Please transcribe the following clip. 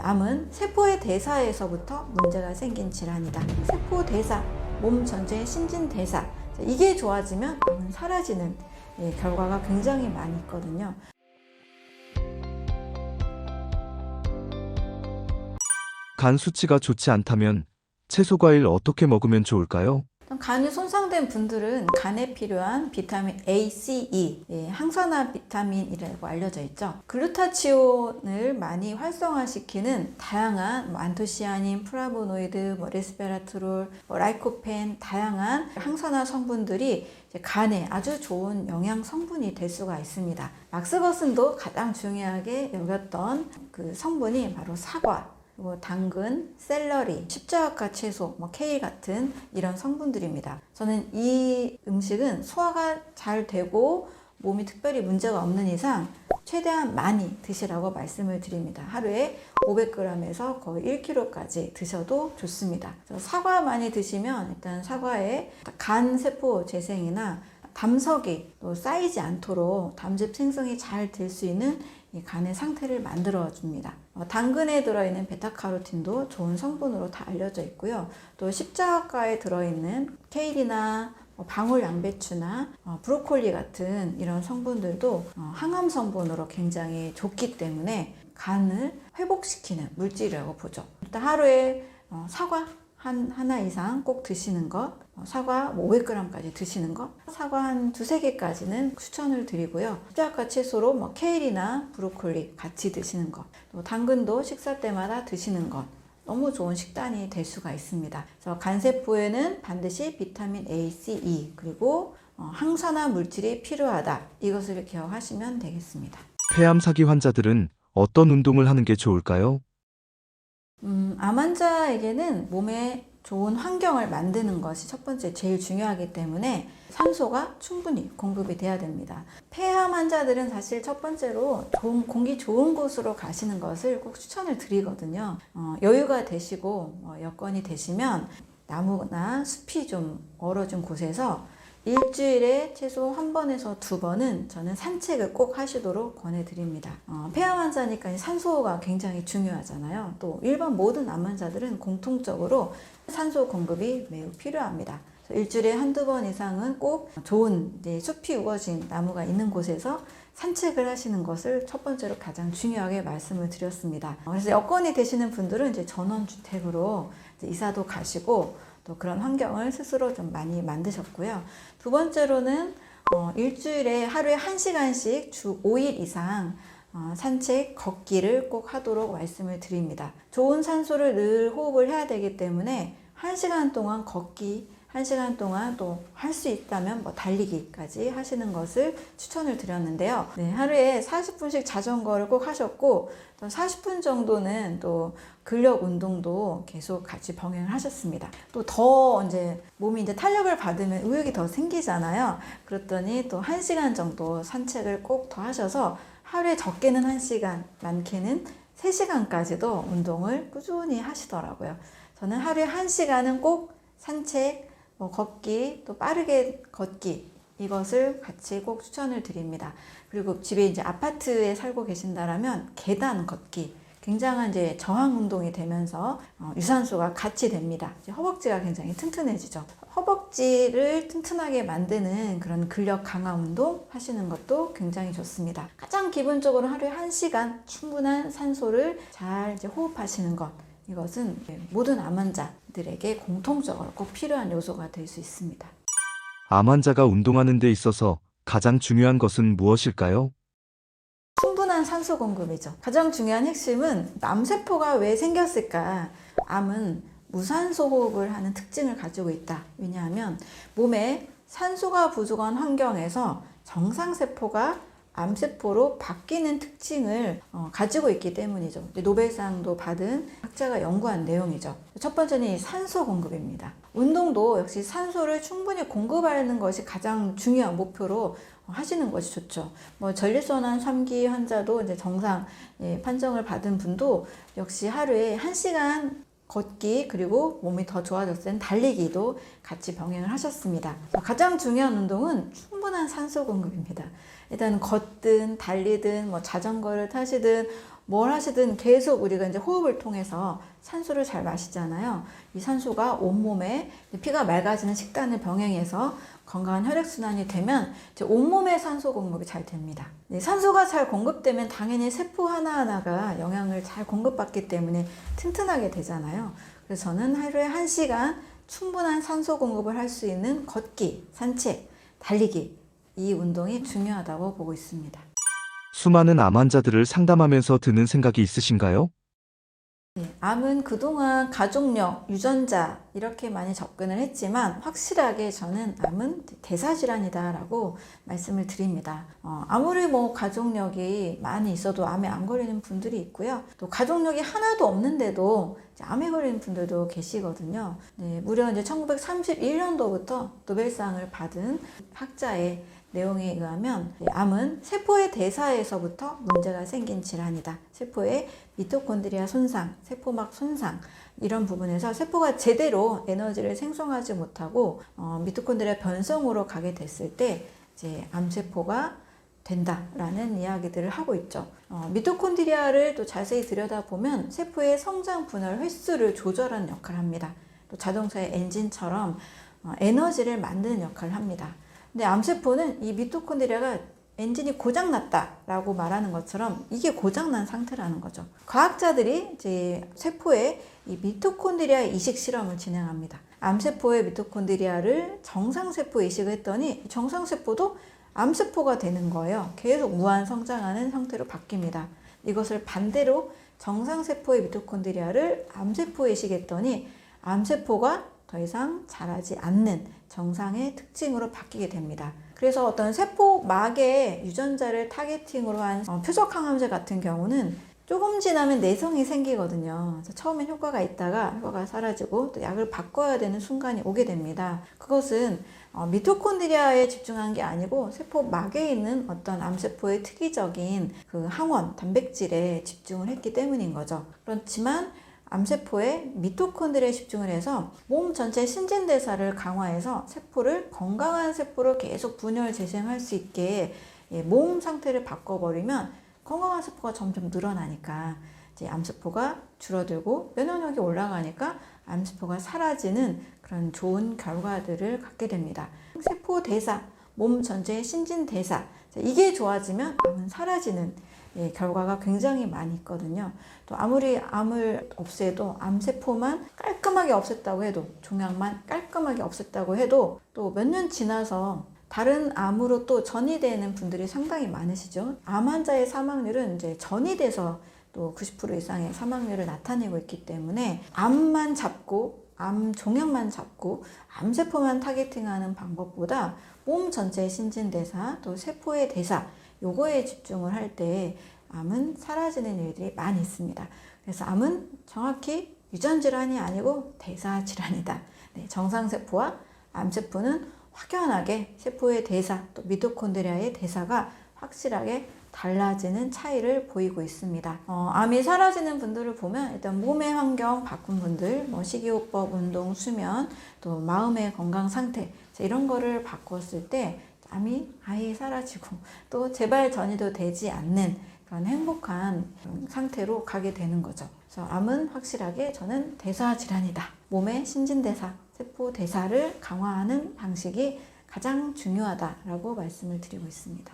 암은 세포의 대사에서부터 문제가 생긴 질환이다. 세포 대사, 몸 전체의 신진대사, 이게 좋아지면 암은 사라지는 결과가 굉장히 많이 있거든요. 간 수치가 좋지 않다면 채소 과일 어떻게 먹으면 좋을까요? 간이 손상된 분들은 간에 필요한 비타민 A, C, E, 항산화 비타민이라고 알려져 있죠. 글루타치온을 많이 활성화시키는 다양한 안토시아닌, 플라보노이드, 레스베라트롤, 라이코펜, 다양한 항산화 성분들이 간에 아주 좋은 영양 성분이 될 수가 있습니다. 막스 거슨도 가장 중요하게 여겼던 그 성분이 바로 사과, 당근, 샐러리, 십자가 채소, 케일 같은 이런 성분들입니다. 저는 이 음식은 소화가 잘 되고 몸이 특별히 문제가 없는 이상 최대한 많이 드시라고 말씀을 드립니다. 하루에 500g에서 거의 1kg까지 드셔도 좋습니다. 사과 많이 드시면 일단 사과에 간 세포 재생이나 담석이 또 쌓이지 않도록 담즙 생성이 잘 될 수 있는 이 간의 상태를 만들어 줍니다. 당근에 들어있는 베타카로틴도 좋은 성분으로 다 알려져 있고요. 또 십자가에 들어있는 케일이나 방울 양배추나 브로콜리 같은 이런 성분들도 항암 성분으로 굉장히 좋기 때문에 간을 회복시키는 물질이라고 보죠. 일단 하루에 사과 하나 이상 꼭 드시는 것, 사과 500g까지 드시는 것, 사과 한 두세 개까지는 추천을 드리고요. 십자가 채소로 케일이나 브로콜리 같이 드시는 것, 또 당근도 식사 때마다 드시는 것, 너무 좋은 식단이 될 수가 있습니다. 그래서 간세포에는 반드시 비타민 A, C, E 그리고 항산화 물질이 필요하다. 이것을 기억하시면 되겠습니다. 폐암 사기 환자들은 어떤 운동을 하는 게 좋을까요? 암 환자에게는 몸에 좋은 환경을 만드는 것이 첫 번째 제일 중요하기 때문에 산소가 충분히 공급이 돼야 됩니다. 폐암 환자들은 사실 첫 번째로 공기 좋은 곳으로 가시는 것을 꼭 추천을 드리거든요. 여유가 되시고 여건이 되시면 나무나 숲이 좀 얼어진 곳에서 일주일에 최소 1번에서 2번은 저는 산책을 꼭 하시도록 권해드립니다. 폐암 환자니까 산소가 굉장히 중요하잖아요. 또 일반 모든 암 환자들은 공통적으로 산소 공급이 매우 필요합니다. 일주일에 한두 번 이상은 꼭 좋은 숲이 우거진 나무가 있는 곳에서 산책을 하시는 것을 첫 번째로 가장 중요하게 말씀을 드렸습니다. 그래서 여건이 되시는 분들은 이제 전원주택으로 이사도 가시고 또 그런 환경을 스스로 좀 많이 만드셨고요. 두 번째로는 일주일에 하루에 1시간씩 주 5일 이상 산책, 걷기를 꼭 하도록 말씀을 드립니다. 좋은 산소를 늘 호흡을 해야 되기 때문에 1시간 동안 걷기, 1시간 동안 또 할 수 있다면 달리기까지 하시는 것을 추천을 드렸는데요. 하루에 40분씩 자전거를 꼭 하셨고 또 40분 정도는 또 근력 운동도 계속 같이 병행을 하셨습니다. 또 더 이제 몸이 탄력을 받으면 의욕이 더 생기잖아요. 그랬더니 또 1시간 정도 산책을 꼭 더 하셔서 하루에 적게는 1시간, 많게는 3시간까지도 운동을 꾸준히 하시더라고요. 저는 하루에 1시간은 꼭 산책, 걷기, 또 빠르게 걷기, 이것을 같이 꼭 추천을 드립니다. 그리고 집에 이제 아파트에 살고 계신다라면 계단 걷기, 굉장한 이제 저항 운동이 되면서 유산소가 같이 됩니다. 허벅지가 굉장히 튼튼해지죠. 허벅지를 튼튼하게 만드는 그런 근력 강화 운동 하시는 것도 굉장히 좋습니다. 가장 기본적으로 하루에 1시간 충분한 산소를 잘 이제 호흡하시는 것, 이것은 모든 암 환자들에게 공통적으로 꼭 필요한 요소가 될 수 있습니다. 암 환자가 운동하는 데 있어서 가장 중요한 것은 무엇일까요? 충분한 산소 공급이죠. 가장 중요한 핵심은 암세포가 왜 생겼을까? 암은 무산소 호흡을 하는 특징을 가지고 있다. 왜냐하면 몸에 산소가 부족한 환경에서 정상세포가 암세포로 바뀌는 특징을 가지고 있기 때문이죠. 노벨상도 받은 학자가 연구한 내용이죠. 첫 번째는 이 산소 공급입니다. 운동도 역시 산소를 충분히 공급하는 것이 가장 중요한 목표로 하시는 것이 좋죠. 전립선암 3기 환자도 이제 정상 판정을 받은 분도 역시 하루에 1시간 걷기, 그리고 몸이 더 좋아졌을 땐 달리기도 같이 병행을 하셨습니다. 가장 중요한 운동은 충분한 산소 공급입니다. 일단 걷든 달리든 자전거를 타시든 뭘 하시든 계속 우리가 이제 호흡을 통해서 산소를 잘 마시잖아요. 이 산소가 온몸에 피가 맑아지는 식단을 병행해서 건강한 혈액순환이 되면 이제 온몸에 산소 공급이 잘 됩니다. 산소가 잘 공급되면 당연히 세포 하나하나가 영양을 잘 공급받기 때문에 튼튼하게 되잖아요. 그래서 저는 하루에 1시간 충분한 산소 공급을 할 수 있는 걷기, 산책, 달리기, 이 운동이 중요하다고 보고 있습니다. 수많은 암 환자들을 상담하면서 드는 생각이 있으신가요? 네, 암은 그동안 가족력, 유전자 이렇게 많이 접근을 했지만 확실하게 저는 암은 대사질환이다라고 말씀을 드립니다. 아무리 뭐 가족력이 많이 있어도 암에 안 걸리는 분들이 있고요. 또 가족력이 하나도 없는데도 암에 걸리는 분들도 계시거든요. 네, 무려 이제 1931년도부터 노벨상을 받은 학자의 내용에 의하면 암은 세포의 대사에서부터 문제가 생긴 질환이다. 세포의 미토콘드리아 손상, 세포막 손상 이런 부분에서 세포가 제대로 에너지를 생성하지 못하고 미토콘드리아 변성으로 가게 됐을 때 이제 암세포가 된다라는 이야기들을 하고 있죠. 미토콘드리아를 또 자세히 들여다보면 세포의 성장 분할 횟수를 조절하는 역할을 합니다. 또 자동차의 엔진처럼 에너지를 만드는 역할을 합니다. 근데 암세포는 이 미토콘드리아가 엔진이 고장났다라고 말하는 것처럼 이게 고장난 상태라는 거죠. 과학자들이 이제 세포에 이 미토콘드리아 이식 실험을 진행합니다. 암세포의 미토콘드리아를 정상세포 이식을 했더니 정상세포도 암세포가 되는 거예요. 계속 무한 성장하는 형태로 바뀝니다. 이것을 반대로 정상세포의 미토콘드리아를 암세포에 이식했더니 암세포가 더 이상 자라지 않는 정상의 특징으로 바뀌게 됩니다. 그래서 어떤 세포막의 유전자를 타겟팅으로 한 표적 항암제 같은 경우는 조금 지나면 내성이 생기거든요. 그래서 처음엔 효과가 있다가 효과가 사라지고 또 약을 바꿔야 되는 순간이 오게 됩니다. 그것은 미토콘드리아에 집중한 게 아니고 세포막에 있는 어떤 암세포의 특이적인 그 항원, 단백질에 집중을 했기 때문인 거죠. 그렇지만 암세포의 미토콘드리아에 집중을 해서 몸 전체 신진대사를 강화해서 세포를 건강한 세포로 계속 분열 재생할 수 있게 몸 상태를 바꿔버리면 건강한 세포가 점점 늘어나니까 이제 암세포가 줄어들고 면역력이 올라가니까 암세포가 사라지는 그런 좋은 결과들을 갖게 됩니다. 세포 대사, 몸 전체의 신진대사 이게 좋아지면 암은 사라지는 결과가 굉장히 많이 있거든요. 또 아무리 암을 없애도 암세포만 깔끔하게 없앴다고 해도 종양만 깔끔하게 없앴다고 해도 또 몇 년 지나서 다른 암으로 또 전이 되는 분들이 상당히 많으시죠. 암 환자의 사망률은 이제 전이 돼서 또 90% 이상의 사망률을 나타내고 있기 때문에 암만 잡고 암 종양만 잡고 암세포만 타겟팅하는 방법보다 몸 전체의 신진대사 또 세포의 대사 요거에 집중을 할 때 암은 사라지는 일들이 많이 있습니다. 그래서 암은 정확히 유전질환이 아니고 대사질환이다. 정상세포와 암세포는 확연하게 세포의 대사 또 미토콘드리아의 대사가 확실하게 달라지는 차이를 보이고 있습니다. 암이 사라지는 분들을 보면 일단 몸의 환경 바꾼 분들, 식이요법, 운동, 수면, 또 마음의 건강 상태 이런 거를 바꿨을 때 암이 아예 사라지고 또 재발 전이도 되지 않는 그런 행복한 상태로 가게 되는 거죠. 그래서 암은 확실하게 저는 대사질환이다. 몸의 신진대사, 세포 대사를 강화하는 방식이 가장 중요하다라고 말씀을 드리고 있습니다.